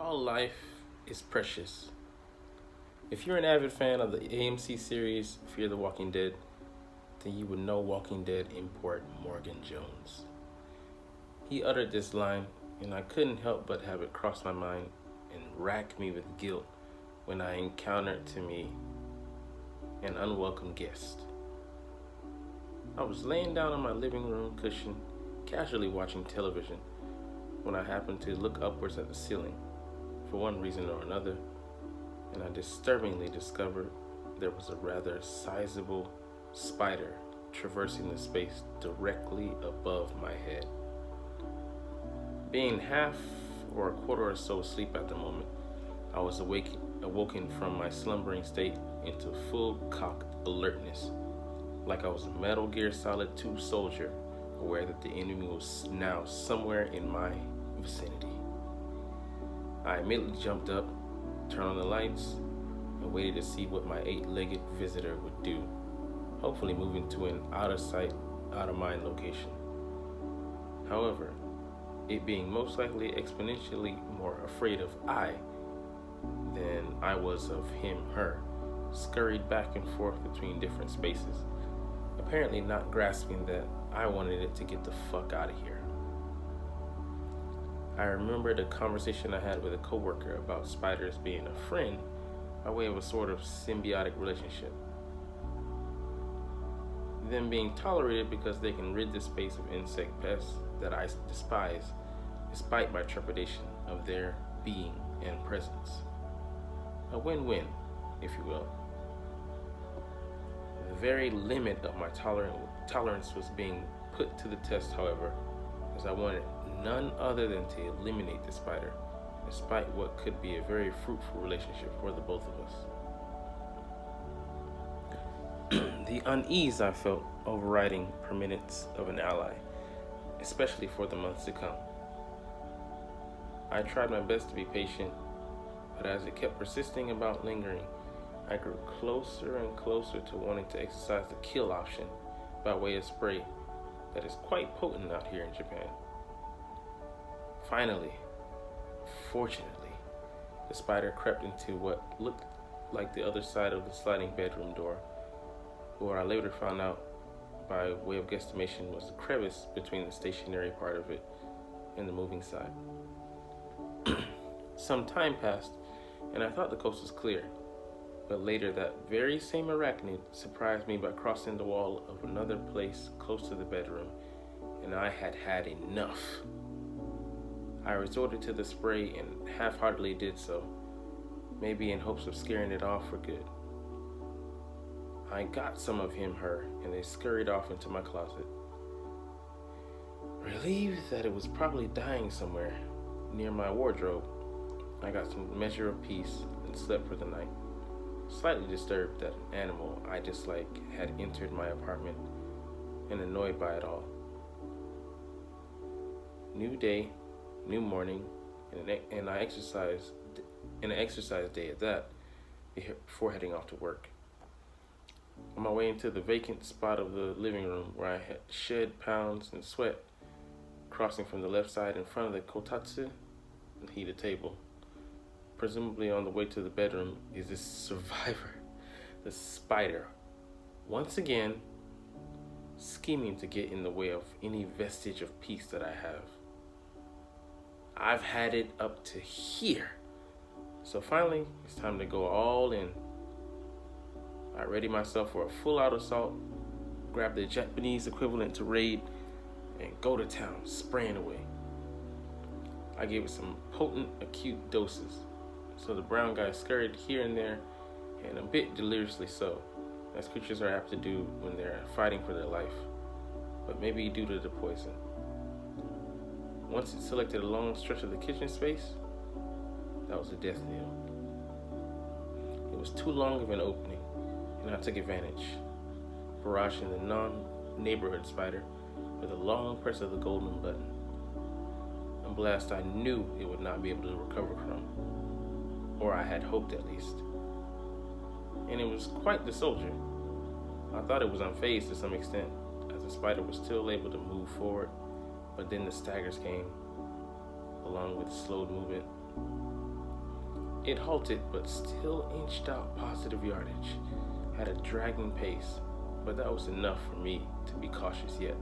All life is precious. If you're an avid fan of the AMC series Fear the Walking Dead, then you would know Walking Dead import Morgan Jones. He uttered this line, and I couldn't help but have it cross my mind and rack me with guilt when I encountered to me an unwelcome guest. I was laying down on my living room cushion, casually watching television, when I happened to look upwards at the ceiling, for one reason or another, and I disturbingly discovered there was a rather sizable spider traversing the space directly above my head. Being half or a quarter or so asleep at the moment, I was awoken from my slumbering state into full cocked alertness, like I was a Metal Gear Solid 2 soldier, aware that the enemy was now somewhere in my vicinity. I immediately jumped up, turned on the lights, and waited to see what my 8-legged visitor would do, hopefully moving to an out-of-sight, out-of-mind location. However, it being most likely exponentially more afraid of I than I was of him, her, scurried back and forth between different spaces, apparently not grasping that I wanted it to get the fuck out of here. I remembered a conversation I had with a coworker about spiders being a friend by way of a sort of symbiotic relationship. Them being tolerated because they can rid the space of insect pests that I despise, despite my trepidation of their being and presence. A win-win, if you will. The very limit of my tolerance was being put to the test, however, as I wanted none other than to eliminate the spider, despite what could be a very fruitful relationship for the both of us. The unease I felt overriding permanence of an ally, especially for the months to come. I tried my best to be patient, but as it kept persisting about lingering, I grew closer and closer to wanting to exercise the kill option by way of spray that is quite potent out here in Japan. Finally, fortunately, the spider crept into what looked like the other side of the sliding bedroom door, where I later found out by way of guesstimation was the crevice between the stationary part of it and the moving side. Some time passed, and I thought the coast was clear, but later that very same arachnid surprised me by crossing the wall of another place close to the bedroom, and I had had enough. I resorted to the spray and half-heartedly did so, maybe in hopes of scaring it off for good. I got some of him, her, and they scurried off into my closet. Relieved that it was probably dying somewhere near my wardrobe, I got some measure of peace and slept for the night, slightly disturbed that an animal I dislike had entered my apartment and annoyed by it all. New day, new morning, and an exercise day at that before heading off to work. On my way into the vacant spot of the living room where I had shed pounds and sweat, crossing from the left side in front of the kotatsu, the heated table, presumably on the way to the bedroom, is this survivor, the spider, once again scheming to get in the way of any vestige of peace that I have. I've had it up to here. So finally, it's time to go all in. I ready myself for a full-out assault, grab the Japanese equivalent to raid, and go to town, spraying away. I gave it some potent, acute doses, so the brown guy scurried here and there, and a bit deliriously so, as creatures are apt to do when they're fighting for their life, but maybe due to the poison. Once it selected a long stretch of the kitchen space, that was a death knell. It was too long of an opening, and I took advantage, barraging the non-neighborhood spider with a long press of the golden button. A blast I knew it would not be able to recover from, or I had hoped at least. And it was quite the soldier. I thought it was unfazed to some extent, as the spider was still able to move forward, but then the staggers came, along with slowed movement, It halted, but still inched out positive yardage, had a dragging pace, but that was enough for me to be cautious yet.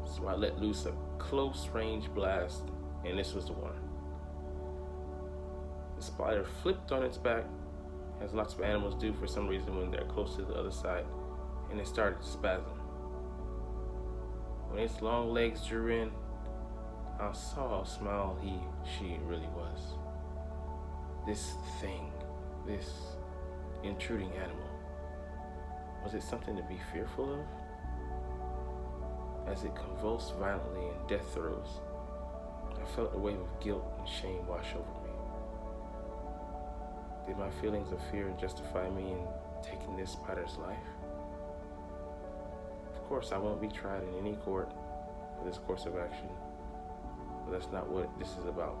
So I let loose a close-range blast, and this was the one. The spider flipped on its back, as lots of animals do for some reason when they're close to the other side, and it started to spasm. When its long legs drew in, I saw how small she really was. This thing, this intruding animal, was it something to be fearful of? As it convulsed violently in death throes, I felt a wave of guilt and shame wash over me. Did my feelings of fear justify me in taking this spider's life? Of course, I won't be tried in any court for this course of action, but that's not what this is about.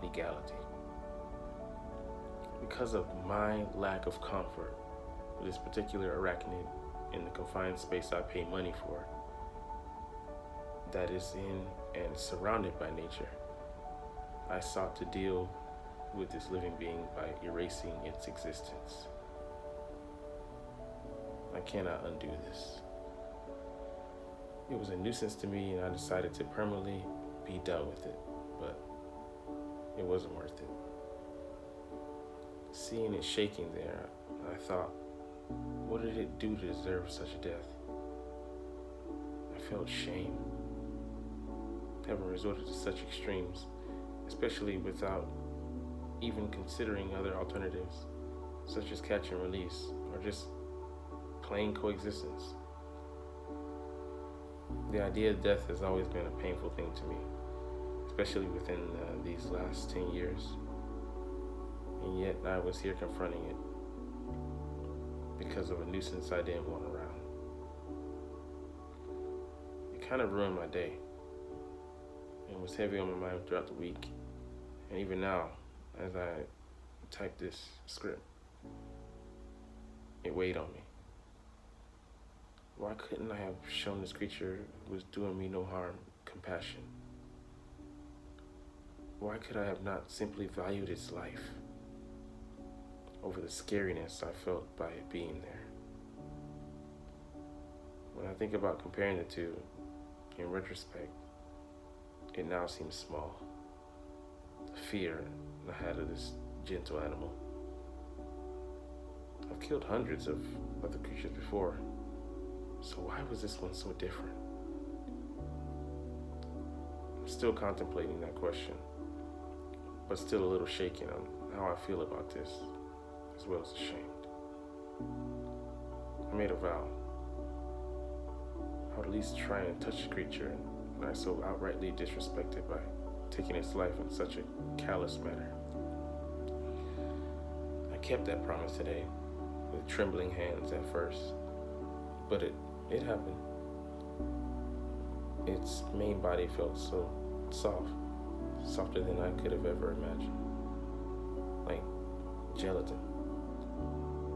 Legality. Because of my lack of comfort with this particular arachnid in the confined space I pay money for, that is in and surrounded by nature, I sought to deal with this living being by erasing its existence. I cannot undo this. It was a nuisance to me, and I decided to permanently be done with it, but it wasn't worth it. Seeing it shaking there, I thought, what did it do to deserve such a death? I felt shame, having resorted to such extremes, especially without even considering other alternatives, such as catch and release, or just plain coexistence. The idea of death has always been a painful thing to me, especially within these last 10 years. And yet I was here confronting it because of a nuisance I didn't want around. It kind of ruined my day and was heavy on my mind throughout the week. And even now, as I type this script, it weighed on me. Why couldn't I have shown this creature was doing me no harm compassion? Why could I have not simply valued its life over the scariness I felt by it being there? When I think about comparing the two, in retrospect, it now seems small. The fear I had of this gentle animal. I've killed hundreds of other creatures before, so why was this one so different? I'm still contemplating that question, but still a little shaken on how I feel about this, as well as ashamed. I made a vow. I would at least try and touch the creature, and I so outrightly disrespected by taking its life in such a callous manner. I kept that promise today, with trembling hands at first, but it happened. Its main body felt so soft, softer than I could have ever imagined, like gelatin.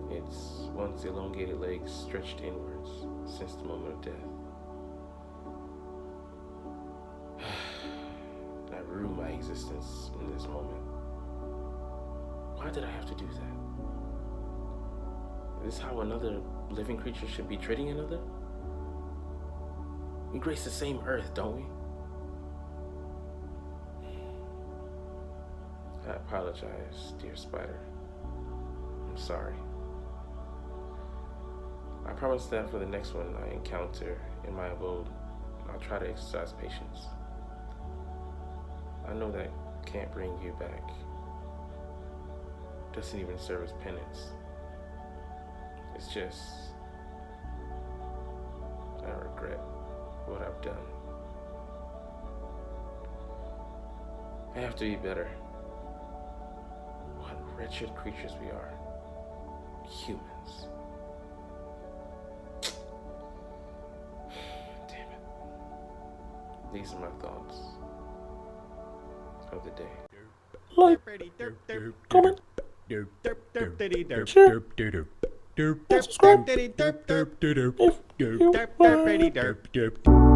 Its once elongated legs stretched inwards since the moment of death. I rue my existence in this moment. Why did I have to do that? Is this how another living creature should be treating another? We grace the same earth, don't we? I apologize, dear spider. I'm sorry. I promise that for the next one I encounter in my abode, I'll try to exercise patience. I know that can't bring you back. Doesn't even serve as penance. It's just, I regret what I've done. I have to be better. What wretched creatures we are. Humans. Damn it. These are my thoughts of the day. Like, comment, share, and subscribe if you like.